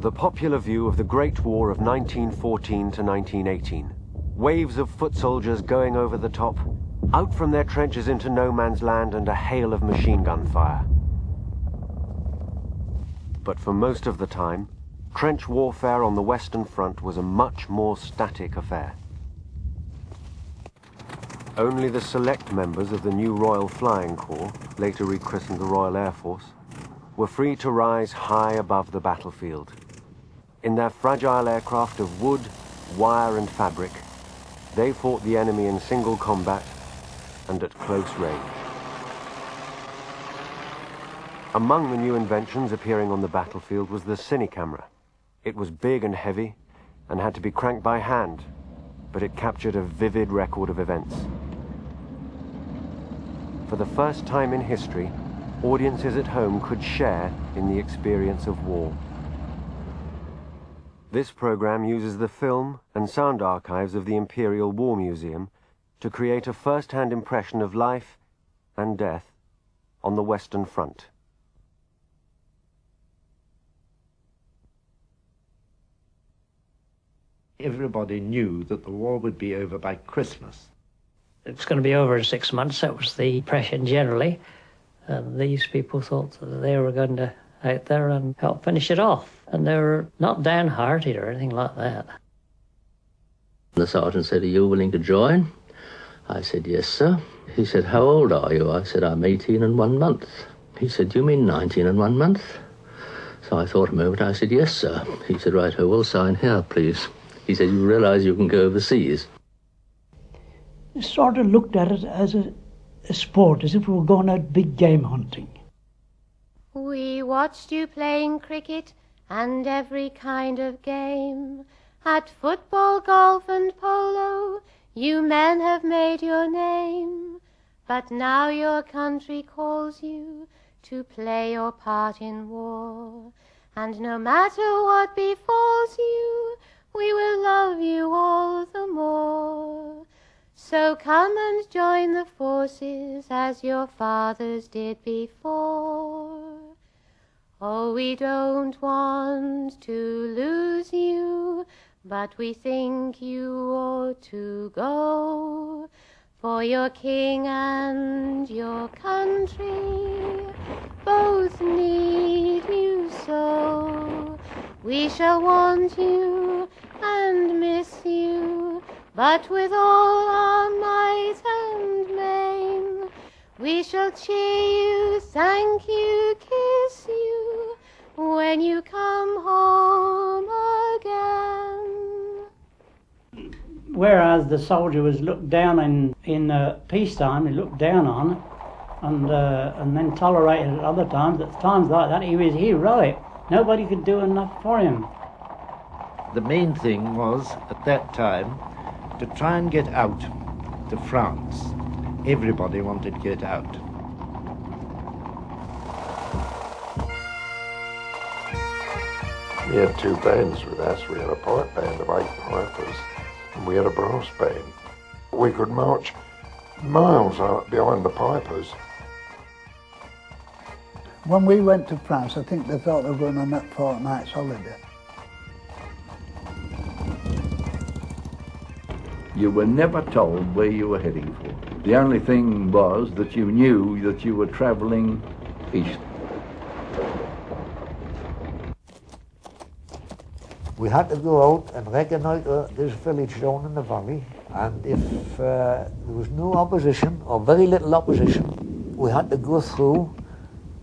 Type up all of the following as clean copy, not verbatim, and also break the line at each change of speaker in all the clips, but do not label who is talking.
The popular view of the Great War of 1914 to 1918. Waves of foot soldiers going over the top, out from their trenches into no man's land and a hail of machine gun fire. But for most of the time, trench warfare on the Western Front was a much more static affair. Only the select members of the new Royal Flying Corps, later rechristened the Royal Air Force, were free to rise high above the battlefield. In their fragile aircraft of wood, wire and fabric, they fought the enemy in single combat and at close range. Among the new inventions appearing on the battlefield was the cine camera. It was big and heavy and had to be cranked by hand, but it captured a vivid record of events. For the first time in history, audiences at home could share in the experience of war. This program uses the film and sound archives of the Imperial War Museum to create a first-hand impression of life and death on the Western Front.
Everybody knew that the war would be over by Christmas.
It was going to be over in 6 months. That was the impression generally. And these people thought that they were going to out there and help finish it off. And they were not downhearted or anything like that.
The sergeant said, "Are you willing to join?" I said, "Yes, sir." He said, "How old are you?" I said, "I'm 18 and 1 month." He said, "Do you mean 19 and 1 month?" So I thought a moment. I said, "Yes, sir." He said, "Right, I will sign here, please." He said, "You realise you can go overseas?"
Sort of looked at it as a sport, as if we were going out big game hunting.
We watched you playing cricket and every kind of game. At football, golf and polo, you men have made your name. But now your country calls you to play your part in war. And no matter what befalls you, we will love you all the more. So come and join the forces as your fathers did before. Oh, we don't want to lose you, but we think you ought to go. For your king and your country both need you so. We shall want you and miss you, but with all our might and main, we shall cheer you, thank you, kiss you, when you come home again.
Whereas the soldier was looked down in peacetime, he looked down on and then tolerated at other times. At times like that, he was heroic. Nobody could do enough for him.
The main thing was, at that time, to try and get out to France. Everybody wanted to get out.
We had 2 bands with us. We had a pipe band of 8 pipers and we had a brass band. We could march miles out behind the pipers.
When we went to France, I think they thought they were going on that fortnight's holiday.
You were never told where you were heading for. The only thing was that you knew that you were travelling east.
We had to go out and reconnoitre this village down in the valley, and if there was no opposition, or very little opposition, we had to go through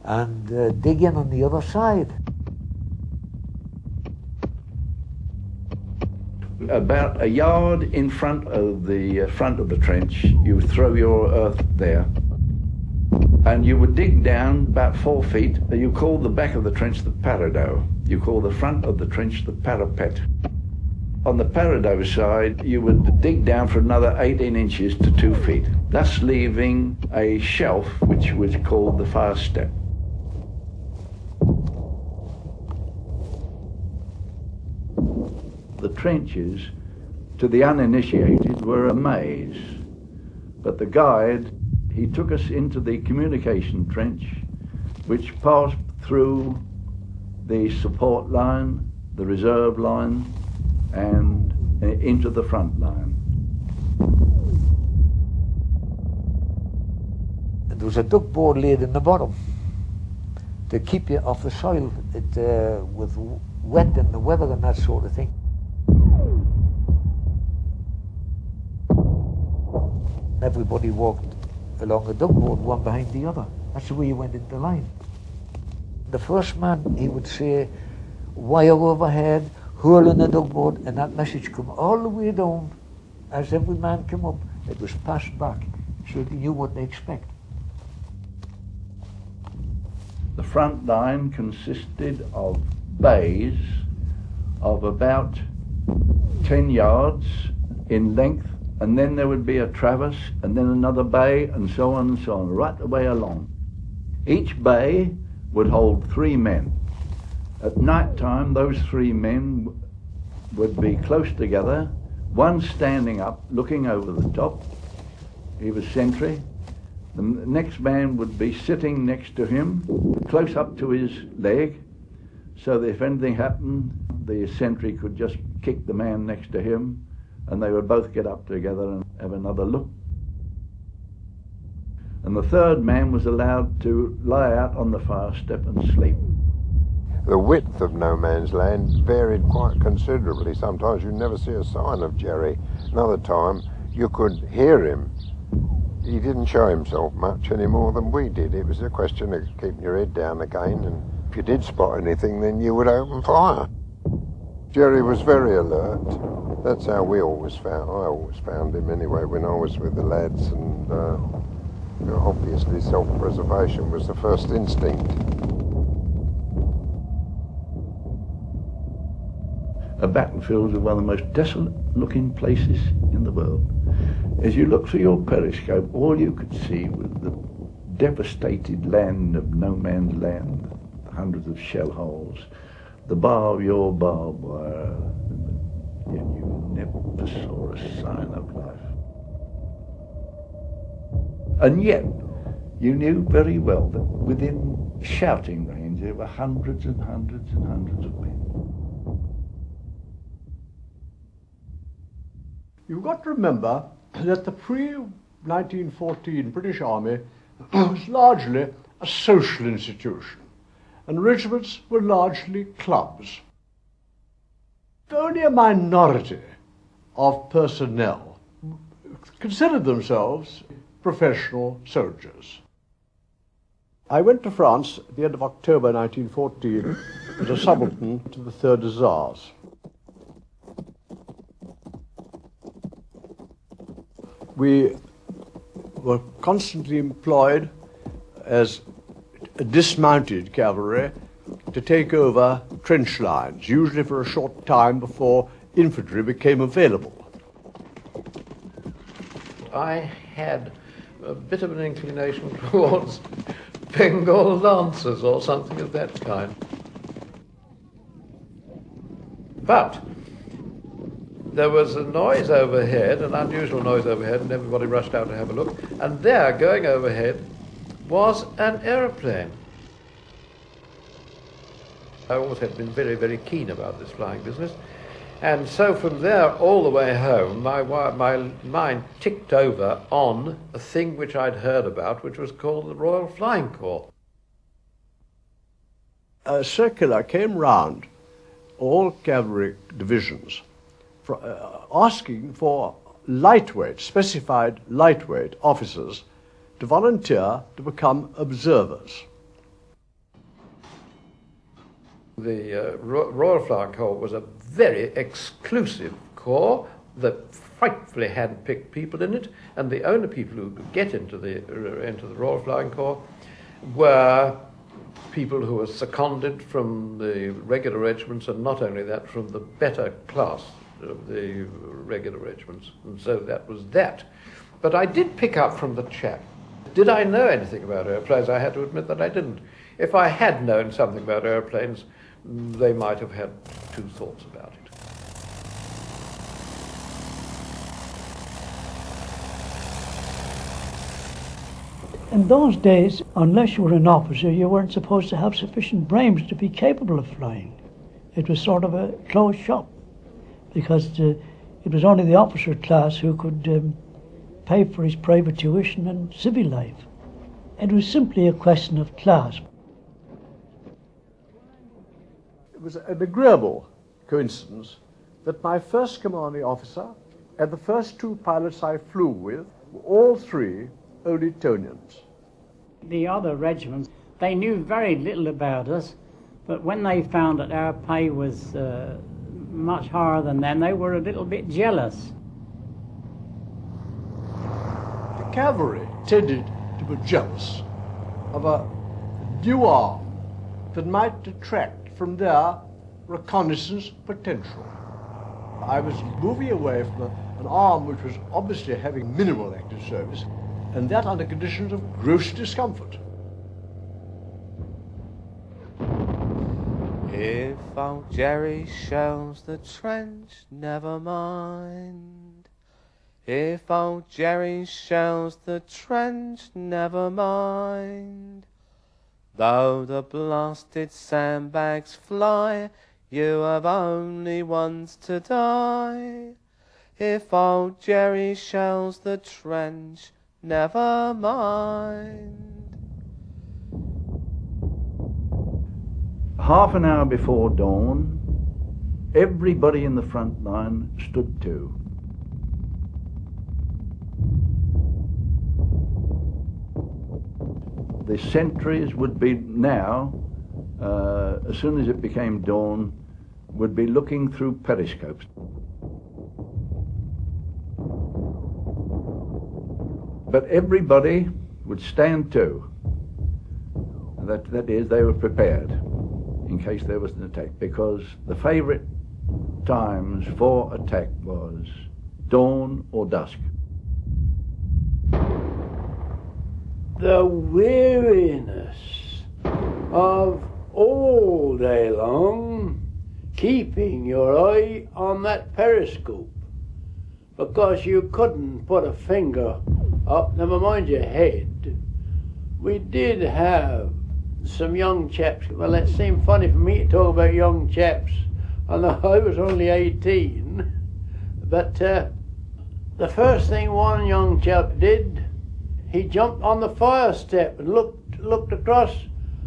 and dig in on the other side.
About a yard in front of the trench, you would throw your earth there, and you would dig down about 4 feet. You call the back of the trench the paradox. You call the front of the trench the parapet. On the paradox side, you would dig down for another 18 inches to 2 feet, thus leaving a shelf which was called the fire step. The trenches, to the uninitiated, were a maze. But the guide, he took us into the communication trench, which passed through the support line the reserve line, and into the front line.
There was a duck board laid in the bottom to keep you off the soil with wet and the weather and that sort of thing. Everybody walked along the duck board, one behind the other. That's the way you went into line. The first man, he would say, wire overhead, hurling the duck board, and that message come all the way down. As every man came up, it was passed back, so you knew what to expect.
The front line consisted of bays of about 10 yards in length, and then there would be a traverse, and then another bay, and so on, right the way along. Each bay would hold 3 men. At night time, those 3 men would be close together, one standing up, looking over the top. He was sentry. The next man would be sitting next to him, close up to his leg, so that if anything happened, the sentry could just kick the man next to him, and they would both get up together and have another look. And the third man was allowed to lie out on the fire step and sleep.
The width of no man's land varied quite considerably. Sometimes you'd never see a sign of Jerry. Another time you could hear him. He didn't show himself much any more than we did. It was a question of keeping your head down again, and if you did spot anything, then you would open fire. Jerry was very alert. That's how I always found him anyway when I was with the lads, and obviously self-preservation was the first instinct.
A battlefield is one of the most desolate looking places in the world. As you look through your periscope, all you could see was the devastated land of no man's land, hundreds of shell holes, the bar of your barbed wire, and you never saw a sign of life. And yet, you knew very well that within shouting range there were hundreds and hundreds and hundreds of men.
You've got to remember that the pre-1914 British Army was largely a social institution, and regiments were largely clubs. Only a minority of personnel considered themselves professional soldiers. I went to France at the end of October 1914 as a subaltern to the 3rd Hussars. We were constantly employed as dismounted cavalry to take over trench lines, usually for a short time before infantry became available.
I had a bit of an inclination towards Bengal Lancers or something of that kind. But there was a noise overhead, an unusual noise overhead, and everybody rushed out to have a look. And there, going overhead, was an aeroplane. I always had been very, very keen about this flying business. And so from there all the way home, my mind ticked over on a thing which I'd heard about, which was called the Royal Flying Corps.
A circular came round all cavalry divisions asking for specified lightweight officers to volunteer to become observers.
The Royal Flying Corps was a very exclusive corps that frightfully hand-picked people in it, and the only people who could get into the Royal Flying Corps were people who were seconded from the regular regiments, and not only that, from the better class of the regular regiments. And so that was that. But I did pick up from the chap. Did I know anything about airplanes? I had to admit that I didn't. If I had known something about airplanes, they might have had two thoughts about it.
In those days, unless you were an officer, you weren't supposed to have sufficient brains to be capable of flying. it was sort of a closed shop, because it was only the officer class who could pay for his private tuition and civil life. It was simply a question of class.
It was an agreeable coincidence that my first commanding officer and the first two pilots I flew with were all three Old Etonians.
The other regiments, they knew very little about us, but when they found that our pay was much higher than them, they were a little bit jealous.
The cavalry tended to be jealous of a new arm that might detract from their reconnaissance potential. I was moving away from an arm which was obviously having minimal active service, and that under conditions of gross discomfort.
If old Jerry shells the trench, never mind. If old Jerry shells the trench, never mind. Though the blasted sandbags fly, you have only once to die. If old Jerry shells the trench, never mind.
Half an hour before dawn, everybody in the front line stood to. The sentries would be now, as soon as it became dawn, would be looking through periscopes. But everybody would stand to. That is, they were prepared in case there was an attack, because the favourite times for attack was dawn or dusk.
The weariness of all day long keeping your eye on that periscope, because you couldn't put a finger up, never mind your head. We did have some young chaps. Well, it seemed funny for me to talk about young chaps. I know I was only 18, but the first thing one young chap did, he jumped on the fire step and looked across,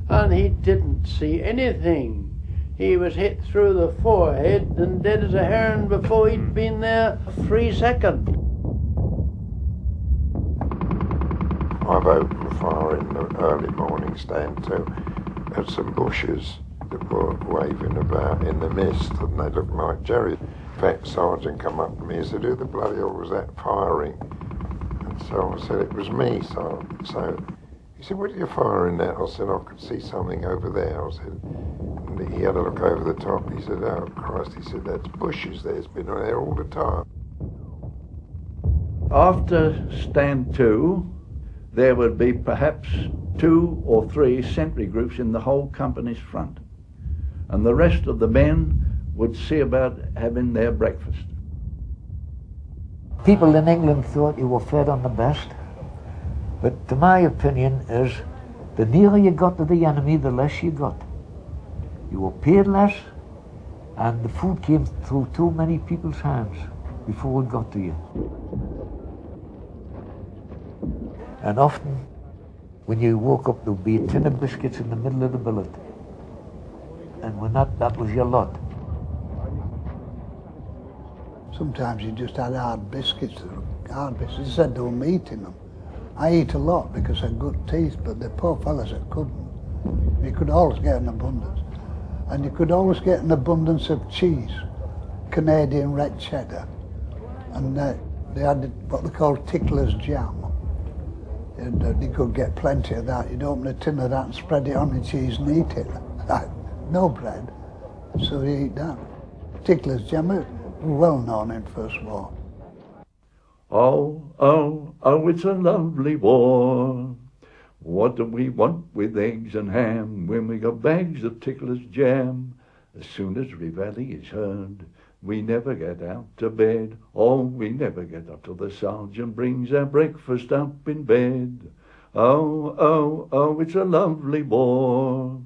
and he didn't see anything. He was hit through the forehead and dead as a heron before he'd been there 3 seconds.
I've opened fire in the early morning stand too at some bushes that were waving about in the mist, and they looked like Jerry. Fat sergeant come up to me and said, "Who the bloody hell was that firing?" And so I said, "It was me, Sergeant." So he said, "What are you firing at?" I said, "I could see something over there." I said, and he had a look over the top. He said, "Oh Christ," he said, "that's bushes there. It's been there all the time."
After stand 2, there would be perhaps 2 or 3 sentry groups in the whole company's front, and the rest of the men would see about having their breakfast.
People in England thought you were fed on the best, but to my opinion is the nearer you got to the enemy, the less you got. You were paid less, and the food came through too many people's hands before it got to you. And often, when you woke up, there would be a tin of biscuits in the middle of the billet. And when that was your lot.
Sometimes you just had hard biscuits. They said there were meat in them. I eat a lot because I had good teeth, but the poor fellas that couldn't. You could always get an abundance. And you could always get an abundance of cheese, Canadian red cheddar. And they had what they called Tickler's jam. And you could get plenty of that. You'd open a tin of that and spread it on the cheese and eat it. No bread, so you eat that. Tickler's jam, it was well known in First War.
Oh, oh, oh, it's a lovely war. What do we want with eggs and ham when we got bags of Tickler's jam? As soon as Reveille is heard, we never get out to bed. Oh, we never get up till the sergeant brings our breakfast up in bed. Oh, oh, oh, it's a lovely war.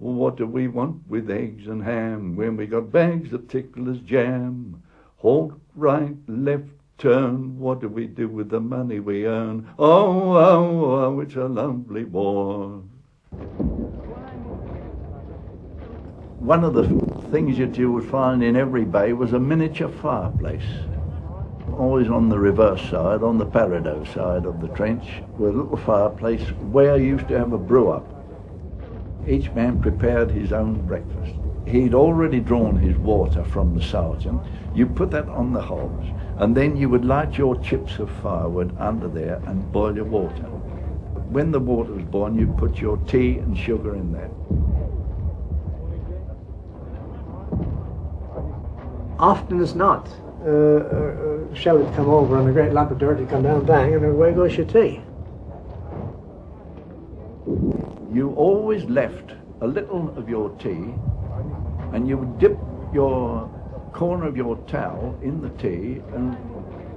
What do we want with eggs and ham when we got bags of Tickler's jam? Halt, right, left, turn. What do we do with the money we earn? Oh, oh, oh, it's a lovely war. One of the things that you would find in every bay was a miniature fireplace. Always on the reverse side, on the Parado side of the trench, was a little fireplace where you used to have a brew-up. Each man prepared his own breakfast. He'd already drawn his water from the sergeant. You put that on the hobs, and then you would light your chips of firewood under there and boil your water. When the water was boiling, you put your tea and sugar in there.
Often as not, a shell would come over and a great lump of dirt would come down, bang, and away goes your tea.
You always left a little of your tea, and you would dip your corner of your towel in the tea and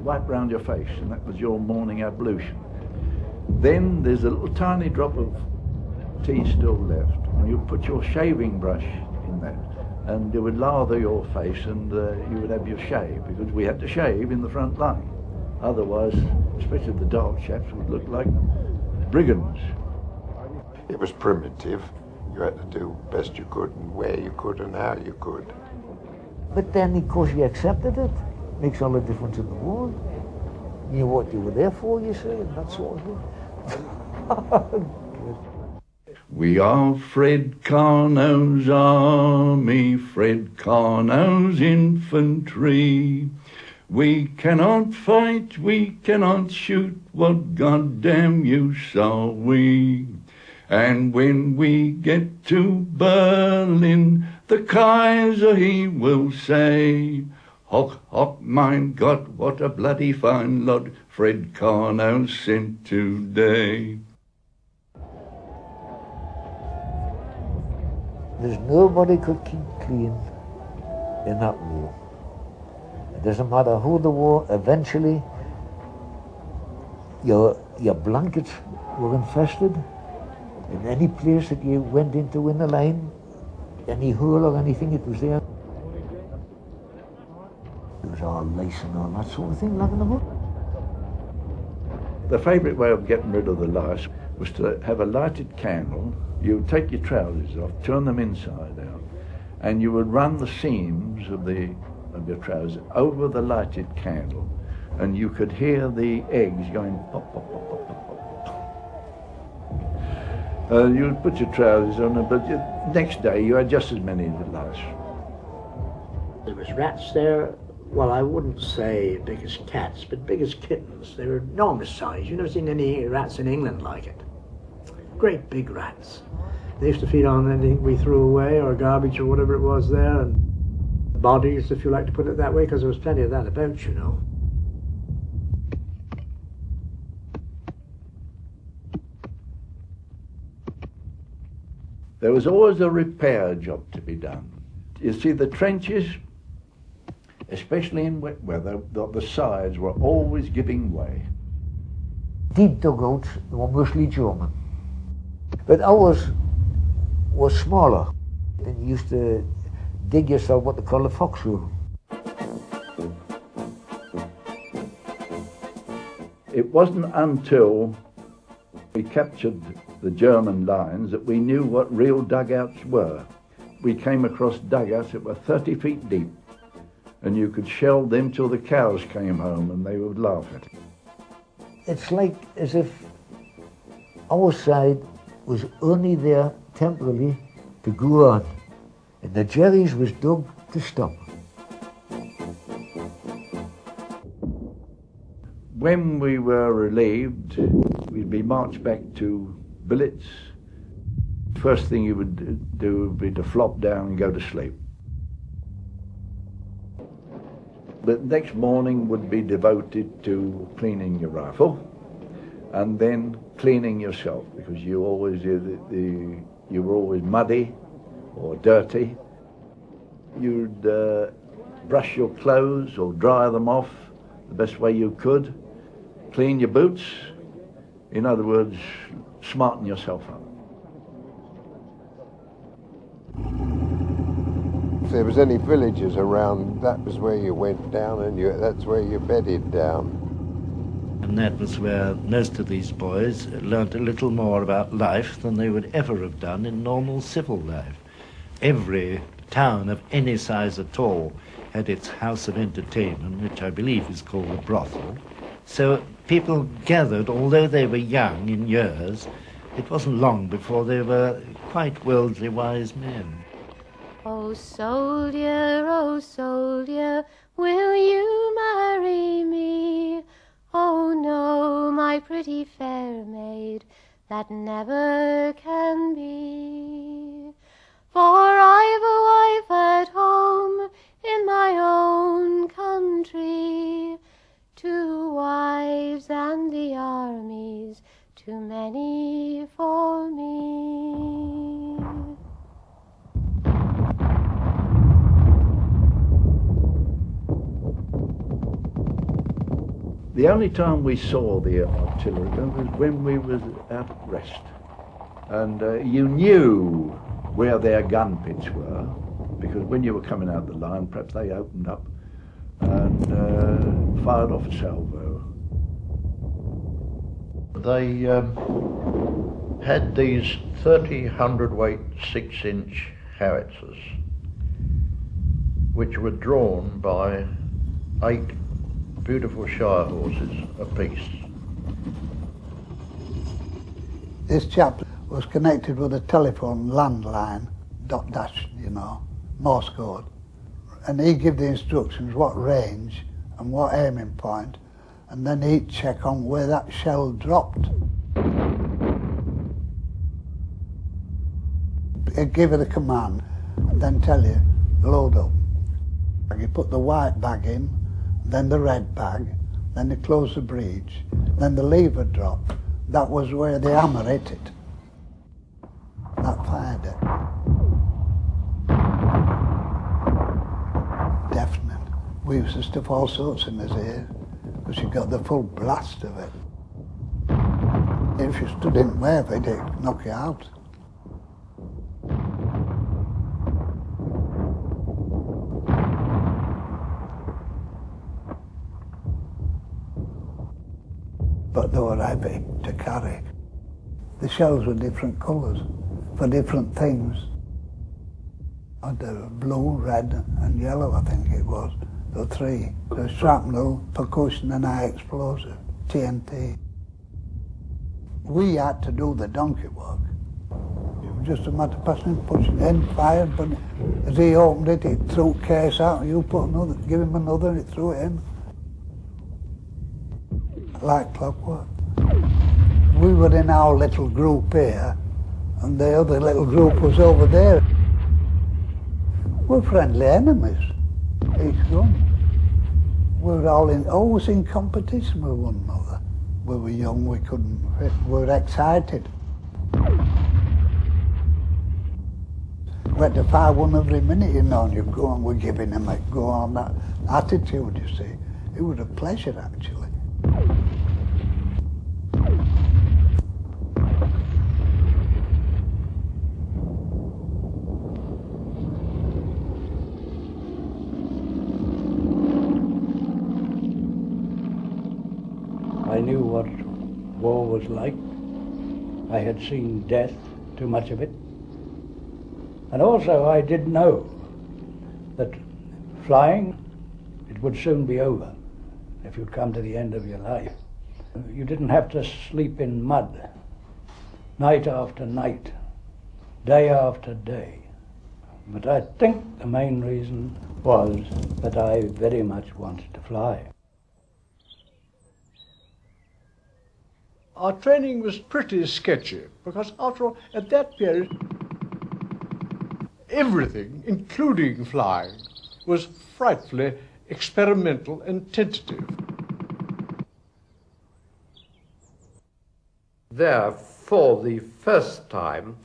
wipe round your face, and that was your morning ablution. Then there's a little tiny drop of tea still left, and you put your shaving brush in that, and it would lather your face, and you would have your shave, because we had to shave in the front line. Otherwise, especially the dark chaps, would look like brigands.
It was primitive. You had to do best you could and where you could and how you could.
But then, because you accepted it, makes all the difference in the world. You know what you were there for, you see, and that sort of thing.
We are Fred Carnot's army, Fred Carnot's infantry. We cannot fight, we cannot shoot, what goddamn use are we? And when we get to Berlin, the Kaiser he will say, Hoch, hoch, mein Gott, what a bloody fine lot Fred Carnot sent today.
There's nobody could keep clean in that war. It doesn't matter who the war, eventually your blankets were infested. In any place that you went into in the line, any hole or anything, it was there. It was all lice and all that sort of thing, like in the book.
The favourite way of getting rid of the lice was to have a lighted candle. You would take your trousers off, turn them inside out, and you would run the seams of your trousers over the lighted candle, and you could hear the eggs going pop, pop, pop, pop, pop, pop. You would put your trousers on, but next day you had just as many lice.
There was rats there, well, I wouldn't say big as cats, but big as kittens. They were enormous size. You've never seen any rats in England like it. Great big rats. They used to feed on anything we threw away or garbage or whatever it was there, and bodies, if you like to put it that way, because there was plenty of that about, you know.
There was always a repair job to be done. You see, the trenches, especially in wet weather, the sides were always giving way.
Deep dugouts were mostly German. But ours was smaller. And you used to dig yourself what they call a foxhole.
It wasn't until we captured the German lines that we knew what real dugouts were. We came across dugouts that were 30 feet deep, and you could shell them till the cows came home and they would laugh at it.
It's like as if our side was only there temporarily to go on, and the Jerry's was dug to stop.
When we were relieved, we'd be marched back to billets. First thing you would do would be to flop down and go to sleep. The next morning would be devoted to cleaning your rifle and then cleaning yourself, because you were always muddy or dirty. You'd brush your clothes or dry them off the best way you could, clean your boots, in other words, smarten yourself up.
there was any villages around, that was where you went down, and that's where you bedded down.
And that was where most of these boys learnt a little more about life than they would ever have done in normal civil life. Every town of any size at all had its house of entertainment, which I believe is called a brothel. So people gathered, although they were young in years, it wasn't long before they were quite worldly wise men.
Oh soldier, will you marry me? Oh no, my pretty fair maid, that never can be. For I've a wife at home in my own country, 2 wives and the army's too many for me.
The only time we saw the artillery gun was when we was out at rest. And you knew where their gun pits were, because when you were coming out the line, perhaps they opened up and fired off a salvo.
They had these 30 hundredweight 6-inch howitzers, which were drawn by 8 beautiful shire horses apiece.
This chap was connected with a telephone landline, dot dash, Morse code. And he gave the instructions what range and what aiming point, and then he'd check on where that shell dropped. He'd give it a command and then tell you, load up. You put the white bag in, then the red bag, then they close the breech, then the lever drop. That was where the hammer hit it. That fired it. Deafening. We used to stuff all sorts in his ears, because you got the full blast of it. If you stood in wave, it'd knock you out. But they were heavy to carry. The shells were different colours for different things. The blue, red and yellow, I think it was, the 3. The shrapnel, percussion and high explosive, TNT. We had to do the donkey work. It was just a matter of passing, pushing in, fired, but as he opened it, he threw a case out, you put another, give him another, and he threw it in. Like clockwork. We were in our little group here, and the other little group was over there. We're friendly enemies, each gun. We were always in competition with one another. We were young, we couldn't fit, we were excited. We had to fire one every minute, and you go on, we're giving him a go on, that attitude, you see. It was a pleasure, actually.
I knew what war was like. I had seen death, too much of it. And also I did know that flying, it would soon be over if you'd come to the end of your life. You didn't have to sleep in mud, night after night, day after day. But I think the main reason was that I very much wanted to fly.
Our training was pretty sketchy, because after all, at that period, everything, including flying, was frightfully experimental and tentative.
There, for the first time,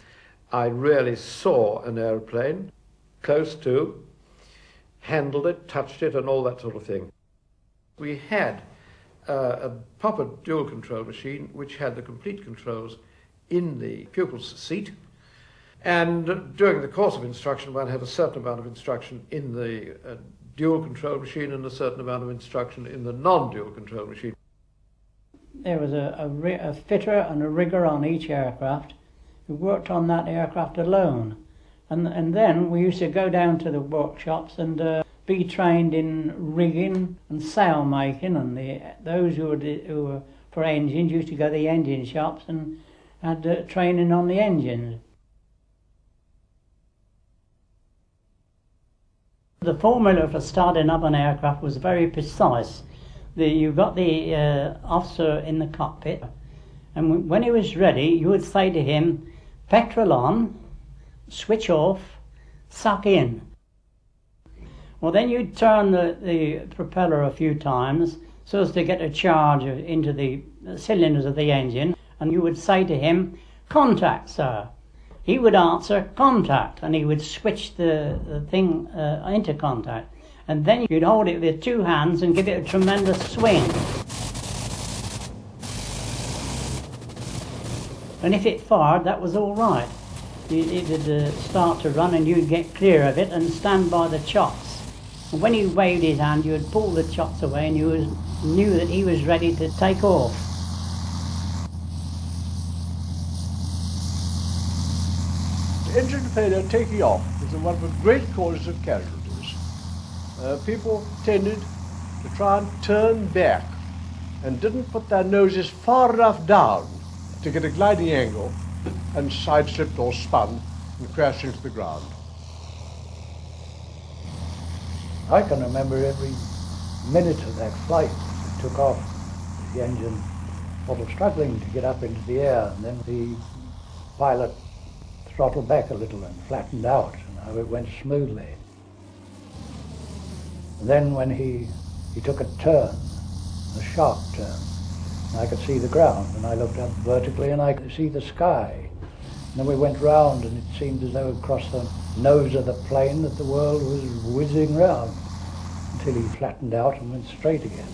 I really saw an airplane, close to, handled it, touched it, and all that sort of thing. We had a proper dual control machine which had the complete controls in the pupil's seat, And during the course of instruction, one had a certain amount of instruction in the dual control machine and a certain amount of instruction in the non-dual control machine.
There was a fitter and a rigger on each aircraft who worked on that aircraft alone. And then we used to go down to the workshops and be trained in rigging and sail making, and those who were for engines used to go to the engine shops and had training on the engines. The formula for starting up an aircraft was very precise. You got the officer in the cockpit, and when he was ready, you would say to him, petrol on, switch off, suck in. Well, then you'd turn the propeller a few times so as to get a charge into the cylinders of the engine, and you would say to him, contact, sir. He would answer, contact, and he would switch the thing into contact. And then you'd hold it with 2 hands and give it a tremendous swing. And if it fired, that was all right. It would start to run and you'd get clear of it and stand by the chocks. And when he waved his hand, you would pull the chocks away and you knew that he was ready to take off.
Engine failure taking off was one of the great causes of casualties. People tended to try and turn back and didn't put their noses far enough down to get a gliding angle, and side-slipped or spun and crashed into the ground.
I can remember every minute of that flight. It took off, the engine sort of struggling to get up into the air, and then the pilot throttled back a little and flattened out, and it went smoothly. And then when he took a turn, a sharp turn, and I could see the ground, and I looked up vertically and I could see the sky. And then we went round, and it seemed as though across the nose of the plane that the world was whizzing round, until he flattened out and went straight again.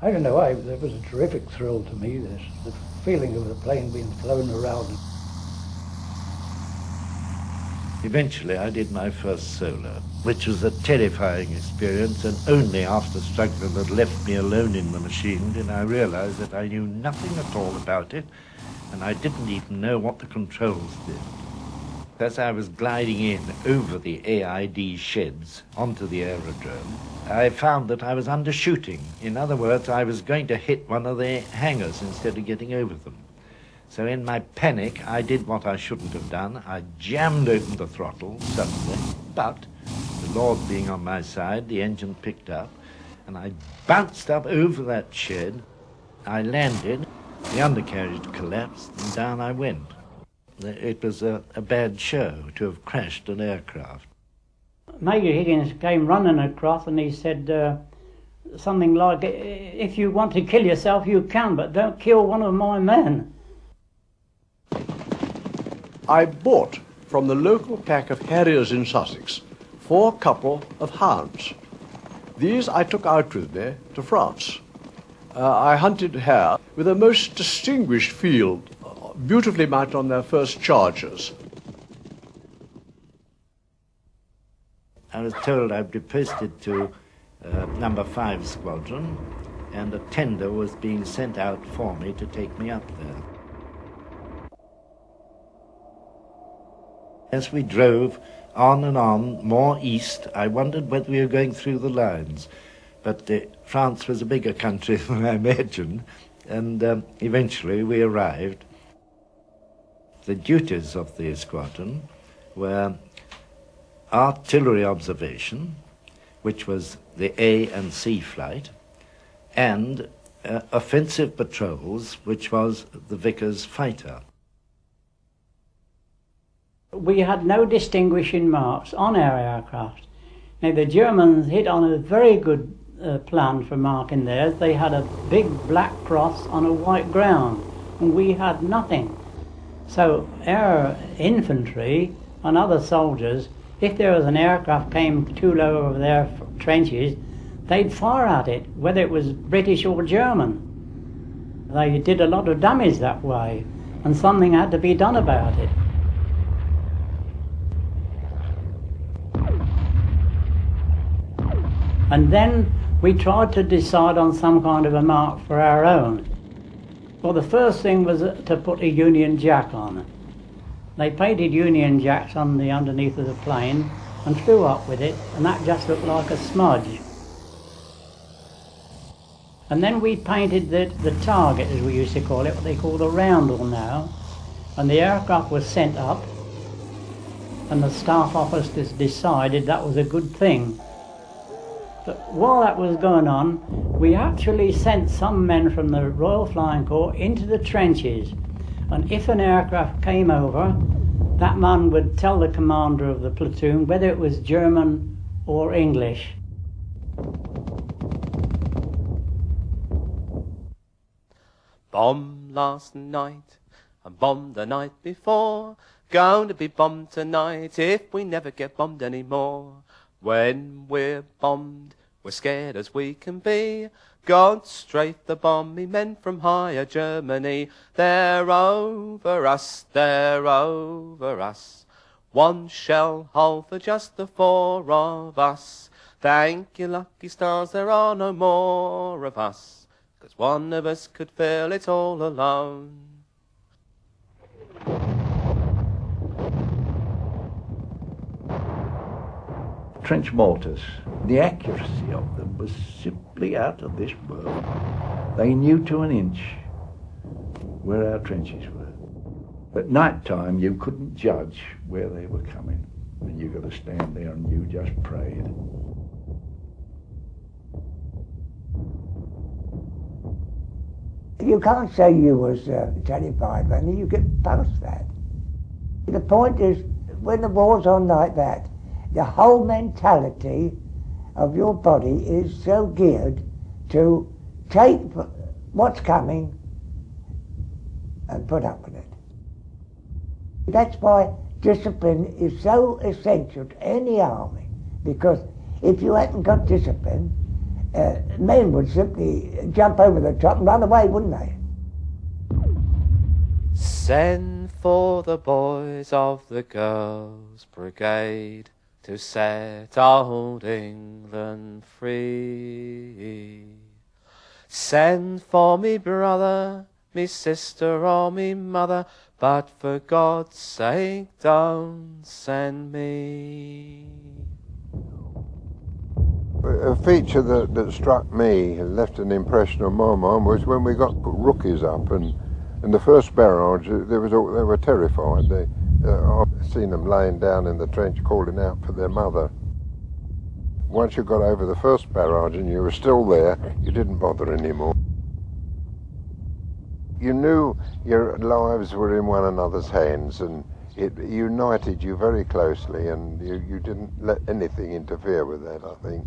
I don't know why, but there was a terrific thrill to me, the feeling of the plane being flown around.
Eventually I did my first solo, which was a terrifying experience, and only after Struckland had left me alone in the machine did I realize that I knew nothing at all about it, and I didn't even know what the controls did. As I was gliding in over the AID sheds onto the aerodrome, I found that I was undershooting. In other words, I was going to hit one of the hangars instead of getting over them. So in my panic, I did what I shouldn't have done. I jammed open the throttle suddenly, but the Lord being on my side, the engine picked up, and I bounced up over that shed. I landed, the undercarriage collapsed, and down I went. It was a bad show to have crashed an aircraft.
Major Higgins came running across and he said something like, if you want to kill yourself, you can, but don't kill one of my men.
I bought from the local pack of harriers in Sussex 4 couple of hounds. These I took out with me to France. I hunted hare with a most distinguished field, beautifully mounted on their first chargers.
I was told I'd be posted to number 5 squadron, and a tender was being sent out for me to take me up there. As we drove on and on, more east, I wondered whether we were going through the lines. But France was a bigger country than I imagined, and eventually we arrived. The duties of the squadron were artillery observation, which was the A and C flight, and offensive patrols, which was the Vickers fighter.
We had no distinguishing marks on our aircraft. Now the Germans hit on a very good plan for marking theirs. They had a big black cross on a white ground, and we had nothing. So our infantry and other soldiers, if there was an aircraft came too low over their trenches, they'd fire at it, whether it was British or German. They did a lot of damage that way, and something had to be done about it. And then we tried to decide on some kind of a mark for our own. Well, the first thing was to put a Union Jack on. They painted Union Jacks on the underneath of the plane and flew up with it, and that just looked like a smudge. And then we painted the target, as we used to call it, what they call the roundel now, and the aircraft was sent up, and the staff officers decided that was a good thing. But while that was going on, we actually sent some men from the Royal Flying Corps into the trenches, and if an aircraft came over, that man would tell the commander of the platoon whether it was German or English.
Bomb last night, and bombed the night before, going to be bombed tonight if we never get bombed anymore. When we're bombed, we're scared as we can be. God strafe the bombing men from higher Germany. They're over us, they're over us. One shell hole for just the four of us. Thank you, lucky stars, there are no more of us, 'cause one of us could feel it all alone.
Trench mortars, the accuracy of them was simply out of this world. They knew to an inch where our trenches were. At night time you couldn't judge where they were coming, and you got to stand there and you just prayed.
You can't say you was terrified when you get past that. The point is, when the war's on like that, the whole mentality of your body is so geared to take what's coming and put up with it. That's why discipline is so essential to any army, because if you hadn't got discipline, men would simply jump over the top and run away, wouldn't they?
Send for the boys of the Girls' Brigade to set old England free. Send for me brother, me sister or me mother, but for God's sake don't send me.
A feature that struck me and left an impression on my mind was when we got rookies up, and in the first barrage they were terrified. I've seen them laying down in the trench calling out for their mother. Once you got over the first barrage and you were still there, you didn't bother anymore. You knew your lives were in one another's hands, and it united you very closely, and you didn't let anything interfere with that, I think.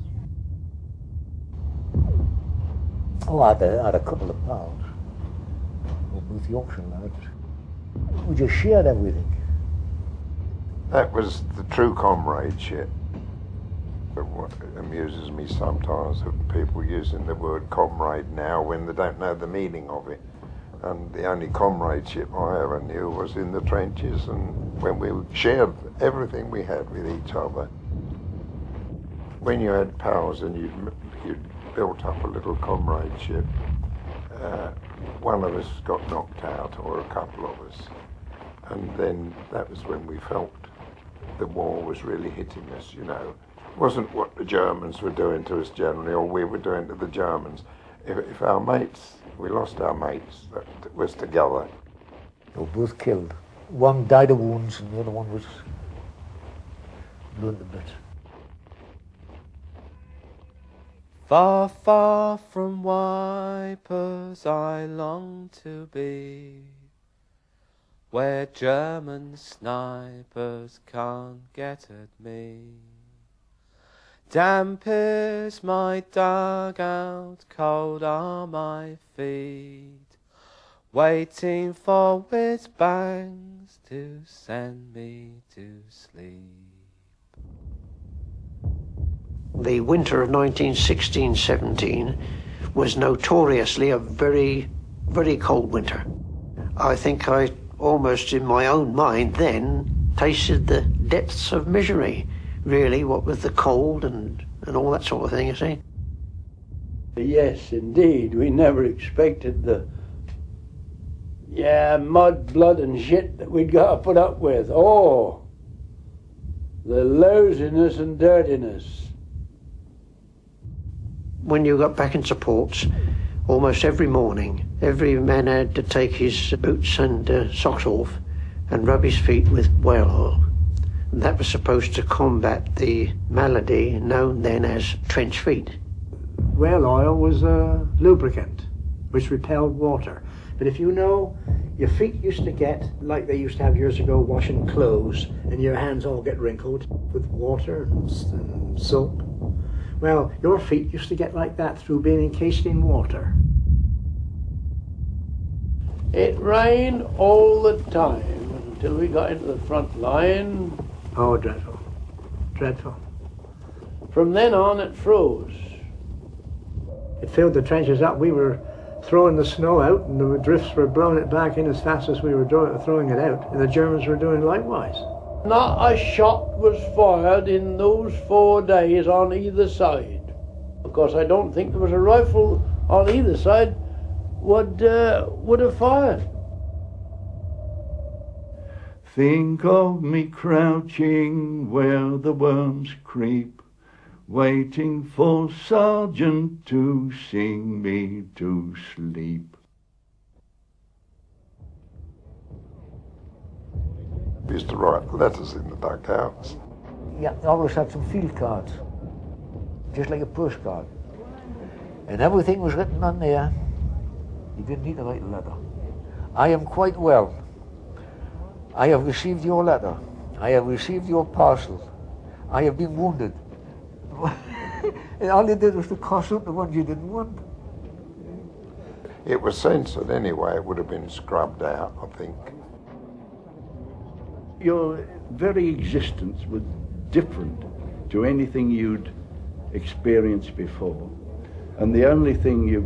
Oh, I had a couple of pals, both Yorkshire lads. We just shared everything.
That was the true comradeship. But what amuses me sometimes is people using the word comrade now when they don't know the meaning of it. And the only comradeship I ever knew was in the trenches, and when we shared everything we had with each other. When you had pals and you built up a little comradeship, one of us got knocked out, or a couple of us, and then that was when we felt the war was really hitting us, you know. It wasn't what the Germans were doing to us generally, or we were doing to the Germans. If our mates, we lost our mates that was together.
They were both killed. One died of wounds and the other one was blown to bits.
Far, far from Wipers I long to be, where German snipers can't get at me. Damp is my dugout, cold are my feet, waiting for whiz bangs to send me to sleep.
The winter of 1916-17 was notoriously a very, very cold winter. I think I almost in my own mind then tasted the depths of misery, really, what with the cold and and all that sort of thing, you see.
Yes, indeed. We never expected the mud, blood and shit that we'd got to put up with. Oh, the lousiness and dirtiness.
When you got back into ports, almost every morning, every man had to take his boots and socks off and rub his feet with whale oil. And that was supposed to combat the malady known then as trench feet.
Whale oil was a lubricant which repelled water. But if you know, your feet used to get, like they used to have years ago, washing clothes, and your hands all get wrinkled with water and soap. Well, your feet used to get like that through being encased in water.
It rained all the time until we got into the front line.
Oh, dreadful. Dreadful.
From then on, it froze.
It filled the trenches up. We were throwing the snow out, and the drifts were blowing it back in as fast as we were throwing it out, and the Germans were doing likewise.
Not a shot was fired in those 4 days on either side. Of course, I don't think there was a rifle on either side would have fired.
Think of me crouching where the worms creep, waiting for Sergeant to sing me to sleep.
We used to write letters in the dugouts.
Yeah, I always had some field cards, just like a postcard. And everything was written on there. You didn't need to write a letter. I am quite well. I have received your letter. I have received your parcel. I have been wounded. And all you did was to cross out the ones you didn't want.
It was censored anyway. It would have been scrubbed out, I think.
Your very existence was different to anything you'd experienced before. And the only thing you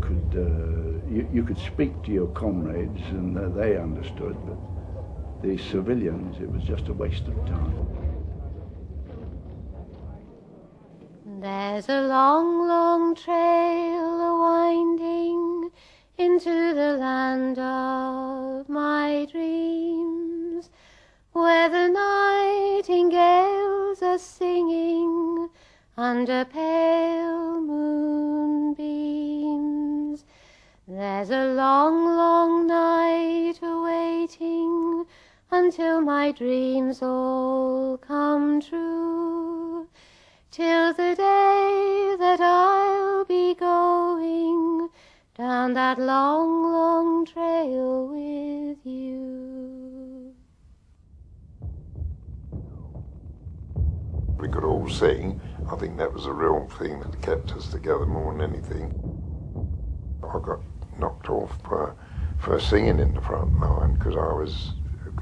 could speak to your comrades and they understood, but the civilians, it was just a waste of time.
There's a long, long trail a-winding into the land of my dreams, where the nightingales are singing under pale moonbeams. There's a long, long night awaiting until my dreams all come true, till the day that I'll be going down that long, long trail with you.
We could all sing. I think that was a real thing that kept us together more than anything. I got knocked off for singing in the front line because I was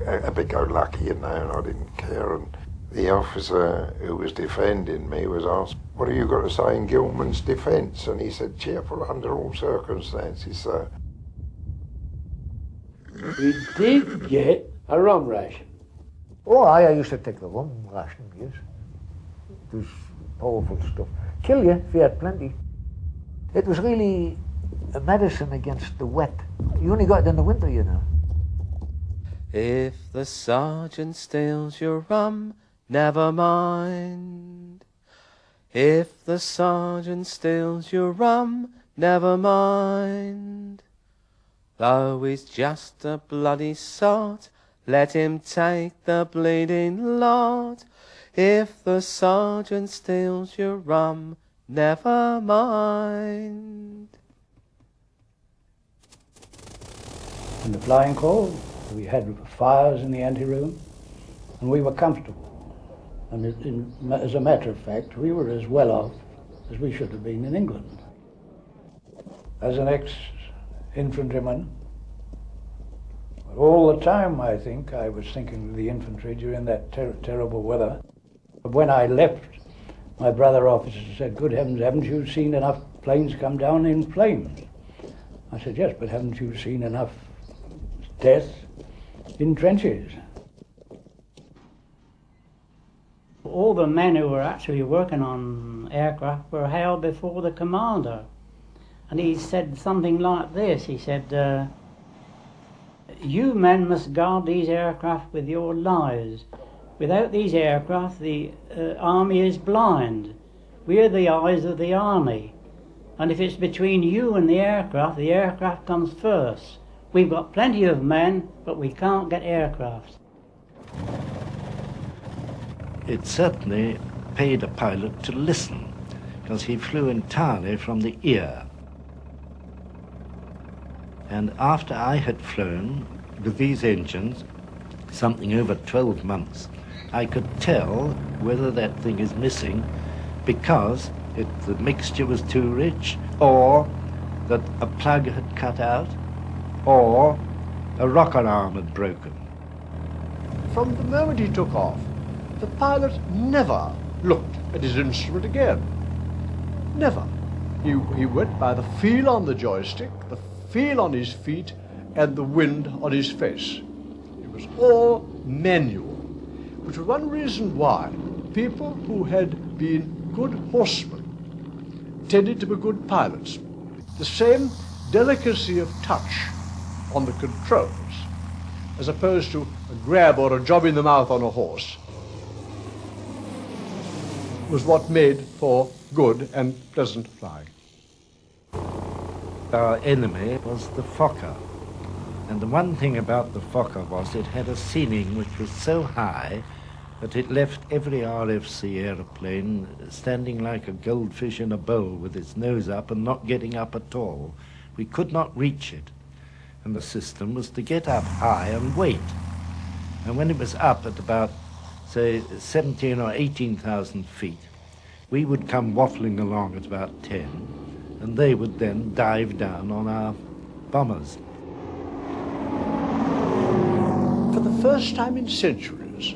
happy-go-lucky, and I didn't care. And the officer who was defending me was asked, "What have you got to say in Gilman's defence?" And he said, "Cheerful under all circumstances, sir."
We did get a rum ration.
Oh, I used to take the rum ration, yes. It was powerful stuff. Kill you if you had plenty. It was really a medicine against the wet. You only got it in the winter, you know.
If the sergeant steals your rum, never mind. If the sergeant steals your rum, never mind. Though he's just a bloody sot, let him take the bleeding lot. If the sergeant steals your rum, never mind.
In the flying corps, we had fires in the anteroom, and we were comfortable. And as a matter of fact, we were as well off as we should have been in England. As an ex-infantryman, all the time I think I was thinking of the infantry during that terrible weather. When I left, my brother officer said, "Good heavens, haven't you seen enough planes come down in flames?" I said, "Yes, but haven't you seen enough death in trenches?"
All the men who were actually working on aircraft were held before the commander. And he said something like this. He said, you men must guard these aircraft with your lives. Without these aircraft, the army is blind. We are the eyes of the army. And if it's between you and the aircraft comes first. We've got plenty of men, but we can't get aircraft.
It certainly paid a pilot to listen, because he flew entirely from the ear. And after I had flown with these engines, something over 12 months, I could tell whether that thing is missing because the mixture was too rich, or that a plug had cut out, or a rocker arm had broken.
From the moment he took off, the pilot never looked at his instrument again. Never. He went by the feel on the joystick, the feel on his feet, and the wind on his face. It was all manual, which was one reason why people who had been good horsemen tended to be good pilots. The same delicacy of touch on the controls, as opposed to a grab or a job in the mouth on a horse, was what made for good and pleasant flying.
Our enemy was the Fokker. And the one thing about the Fokker was it had a ceiling which was so high that it left every RFC aeroplane standing like a goldfish in a bowl with its nose up and not getting up at all. We could not reach it. And the system was to get up high and wait. And when it was up at about, say, 17 or 18,000 feet, we would come waffling along at about 10, and they would then dive down on our bombers.
For the first time in centuries,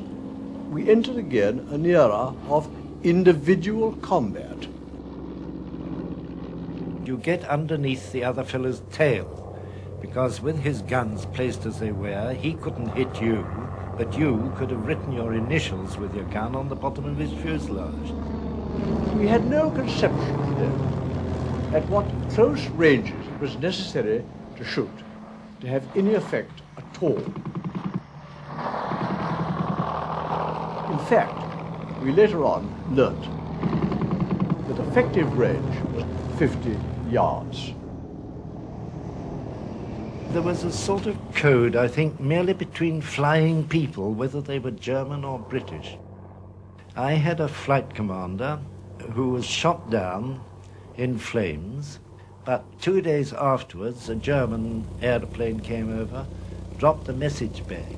we entered again an era of individual combat.
You get underneath the other fellow's tail, because with his guns placed as they were, he couldn't hit you, but you could have written your initials with your gun on the bottom of his fuselage.
We had no conception then at what close ranges it was necessary to shoot to have any effect at all. In fact, we later on learnt that effective range was 50 yards.
There was a sort of code, I think, merely between flying people, whether they were German or British. I had a flight commander who was shot down in flames, but 2 days afterwards a German aeroplane came over, dropped a message bag,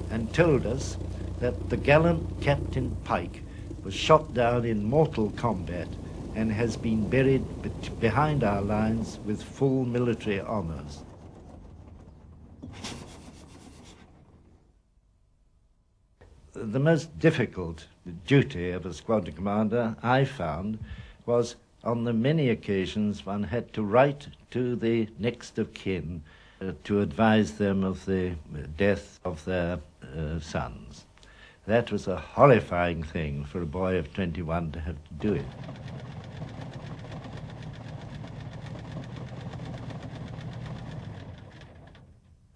and told us that the gallant Captain Pike was shot down in mortal combat and has been buried behind our lines with full military honors. The most difficult duty of a squadron commander, I found, was on the many occasions one had to write to the next of kin to advise them of the death of their sons. That was a horrifying thing for a boy of 21 to have to do it.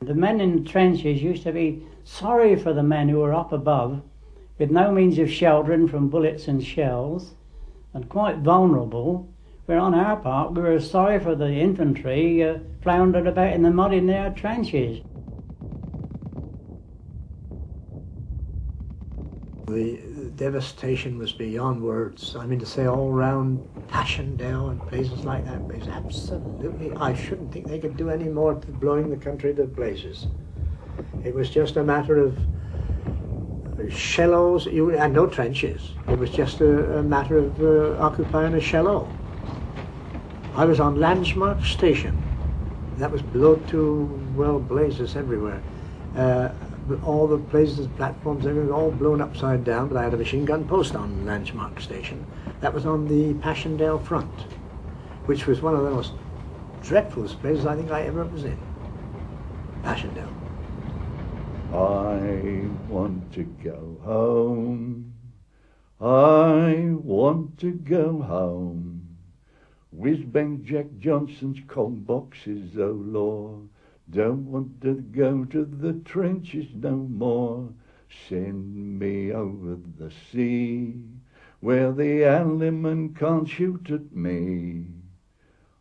The men in the trenches used to be sorry for the men who were up above, with no means of sheltering from bullets and shells, and quite vulnerable, where on our part we were sorry for the infantry floundered about in the mud in their trenches.
The devastation was beyond words. I mean, to say all round Passchendaele and places like that was absolutely, I shouldn't think they could do any more to blowing the country to blazes. It was just a matter of shallows, and no trenches. It was just a matter of occupying a shallow. I was on Landsmark Station. That was blown to, well, blazes everywhere. All the places, platforms, everything, all blown upside down, but I had a machine gun post on Landsmark Station. That was on the Passchendaele front, which was one of the most dreadful places I think I ever was in. Passchendaele.
I want to go home.
I want to go home. Whiz-bang Jack Johnson's cold boxes, oh Lord. Don't want to go to the trenches no more. Send me over the sea, where the Alleyman can't shoot at me.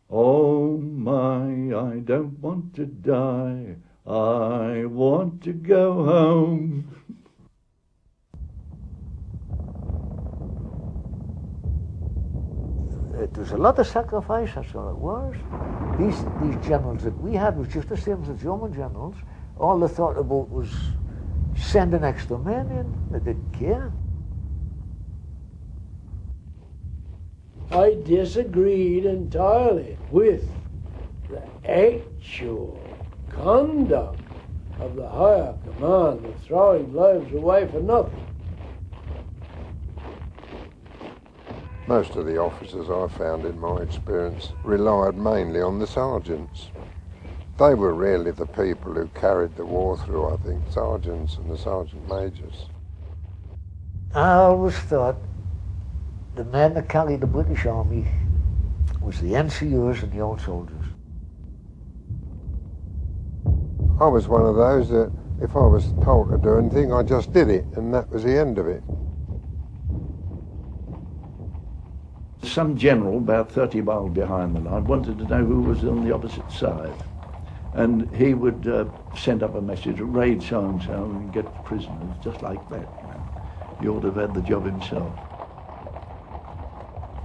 Oh my, I don't want to die. I want to go home.
It was a lot of sacrifice, that's all it was. These generals that we had was just the same as the German generals. All they thought about was sending extra men in. They didn't care.
I disagreed entirely with the actual conduct of the higher command of throwing lives away for nothing.
Most of the officers I found in my experience relied mainly on the sergeants. They were really the people who carried the war through, I think, sergeants and the sergeant majors.
I always thought the men that carried the British Army was the NCOs and the old soldiers.
I was one of those that if I was told to do anything, I just did it, and that was the end of it.
Some general about 30 miles behind the line wanted to know who was on the opposite side. And he would send up a message, raid so-and-so and get prisoners, just like that. You know. He ought to have had the job himself.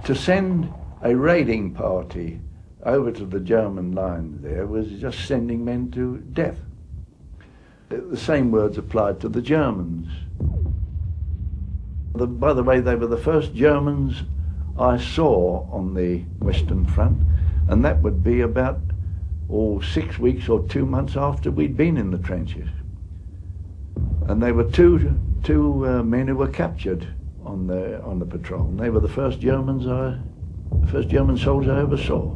To send a raiding party over to the German line there was just sending men to death. The same words applied to the Germans. By the way, they were the first Germans I saw on the Western Front, and that would be about 6 weeks or 2 months after we'd been in the trenches. And they were two men who were captured on the patrol. And they were the first German soldiers I ever saw.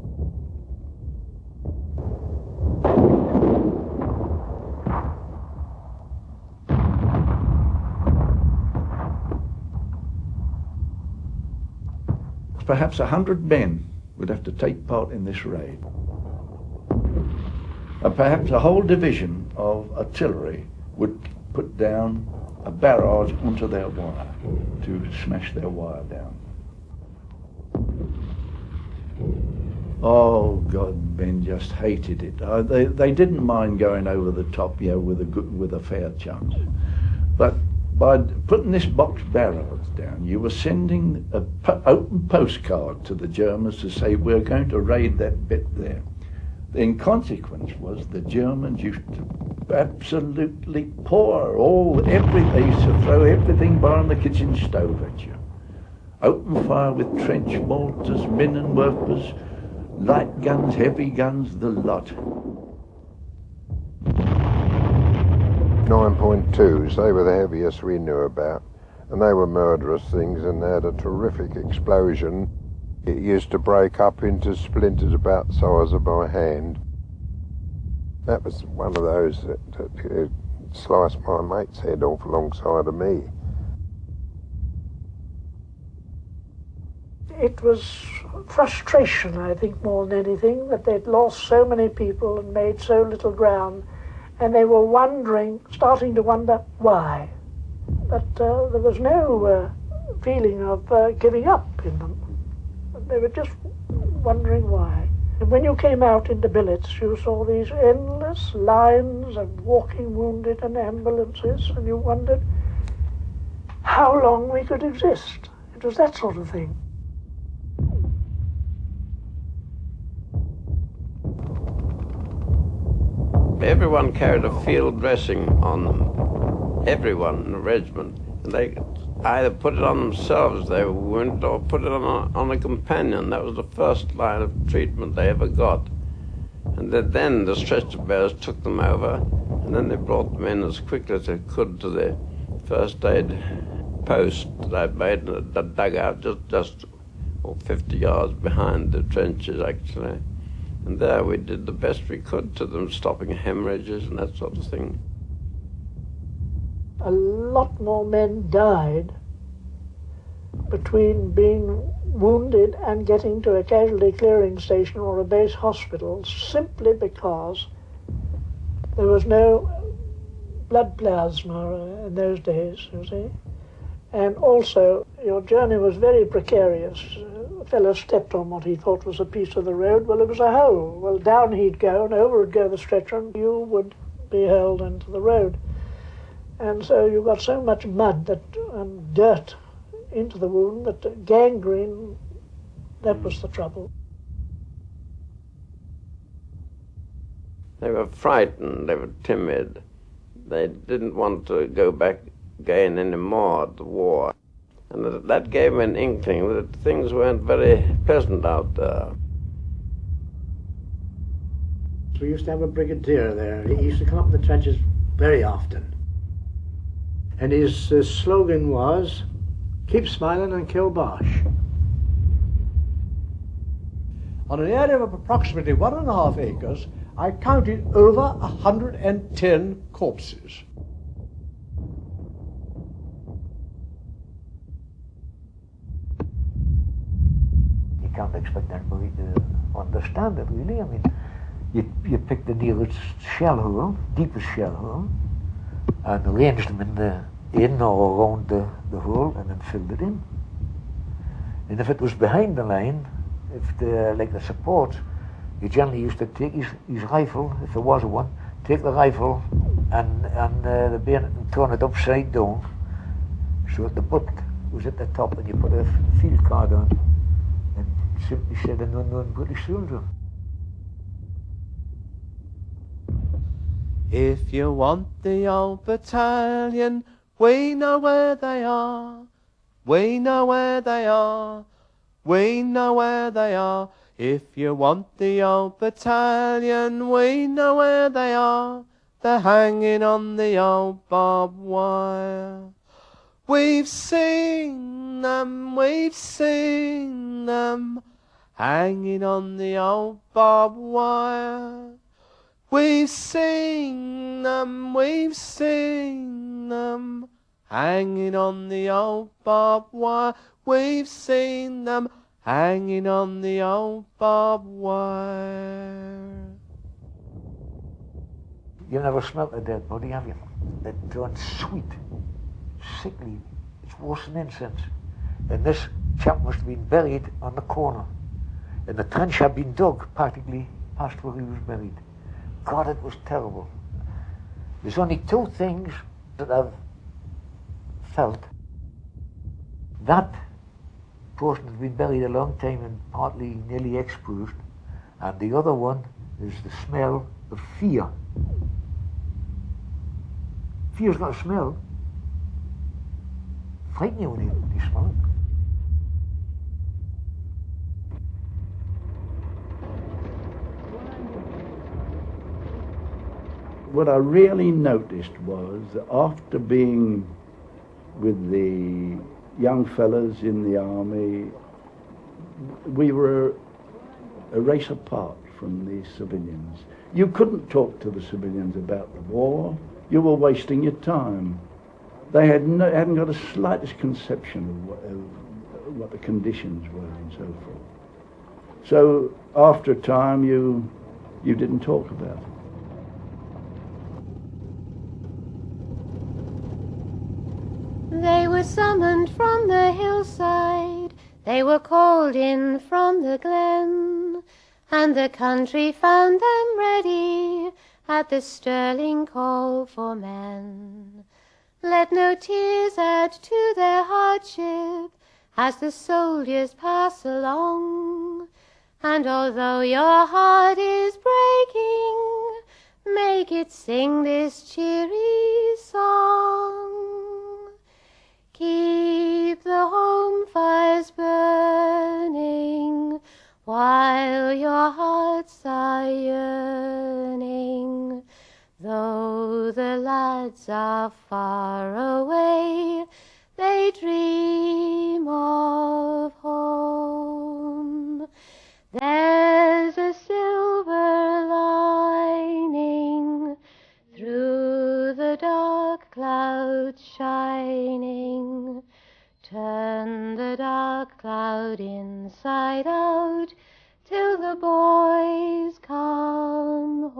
Perhaps 100 men would have to take part in this raid. And perhaps a whole division of artillery would put down a barrage onto their wire to smash their wire down. Oh God, men just hated it. They didn't mind going over the top, with a fair chance. But by putting this box barrels down, you were sending an open postcard to the Germans to say, we're going to raid that bit there. The consequence was the Germans used to absolutely pour they used to throw everything behind the kitchen stove at you. Open fire with trench mortars, minenwerfers, light guns, heavy guns, the lot.
9.2s, they were the heaviest we knew about, and they were murderous things, and they had a terrific explosion. It used to break up into splinters about the size of my hand. That was one of those that sliced my mate's head off alongside of me.
It was frustration, I think, more than anything, that they'd lost so many people and made so little ground. And they were starting to wonder why. But there was no feeling of giving up in them. They were just wondering why. And when you came out into billets, you saw these endless lines of walking wounded and ambulances, and you wondered how long we could exist. It was that sort of thing.
Everyone carried a field dressing on them. Everyone in the regiment. And they either put it on themselves if they were wounded or put it on a companion. That was the first line of treatment they ever got. And then the stretcher bearers took them over, and then they brought them in as quickly as they could to the first aid post that I made in a dugout just 50 yards behind the trenches, actually. And there we did the best we could to them, stopping hemorrhages and that sort of thing.
A lot more men died between being wounded and getting to a casualty clearing station or a base hospital, simply because there was no blood plasma in those days, you see. And also, your journey was very precarious. A fellow stepped on what he thought was a piece of the road. Well, it was a hole. Well, down he'd go, and over would go the stretcher, and you would be hurled into the road. And so you got so much mud and dirt into the wound that gangrene, that was the trouble.
They were frightened, they were timid. They didn't want to go back again anymore at the war. And that gave me an inkling that things weren't very pleasant out there.
We used to have a brigadier there. He used to come up the trenches very often. And his slogan was, "Keep smiling and kill Bosch."
On an area of approximately 1.5 acres, I counted over 110 corpses.
You can't expect anybody to understand it, really. I mean, you pick the nearest shell hole, deepest shell hole, and arranged them in or around the hole, and then filled it in. And if it was behind the line, like the support, he generally used to take his rifle, if there was one, take the rifle and the bayonet and turn it upside down so that the butt was at the top, and you put a field card on and simply said an unknown British soldier.
If you want the old battalion, we know where they are. We know where they are. We know where they are. If you want the old battalion, we know where they are. They're hanging on the old barbed wire. We've seen them, hanging on the old barbed wire. We've seen them, hanging on the old barbed wire. We've seen them hanging on the old barbed wire.
You never smelt a dead body, have you? It turns sweet, sickly. It's worse than incense. And this chap must have been buried on the corner. And the trench had been dug practically past where he was buried. God, it was terrible. There's only two things that I've felt. That person has been buried a long time and partly nearly exposed. And the other one is the smell of fear. Fear's got a smell. Frighten you when you smell it.
What I really noticed was that after being with the young fellas in the army, we were a race apart from the civilians. You couldn't talk to the civilians about the war. You were wasting your time. They hadn't got the slightest conception of what the conditions were and so forth. So after a time, you didn't talk about it.
They were summoned from the hillside, they were called in from the glen, and the country found them ready at the sterling call for men. Let no tears add to their hardship as the soldiers pass along, and although your heart is breaking, make it sing this cheery song. Keep the home fires burning while your hearts are yearning. Though the lads are far away, they dream of home. There's a silver lining through the dark clouds shining Turn the dark cloud inside out till the boys come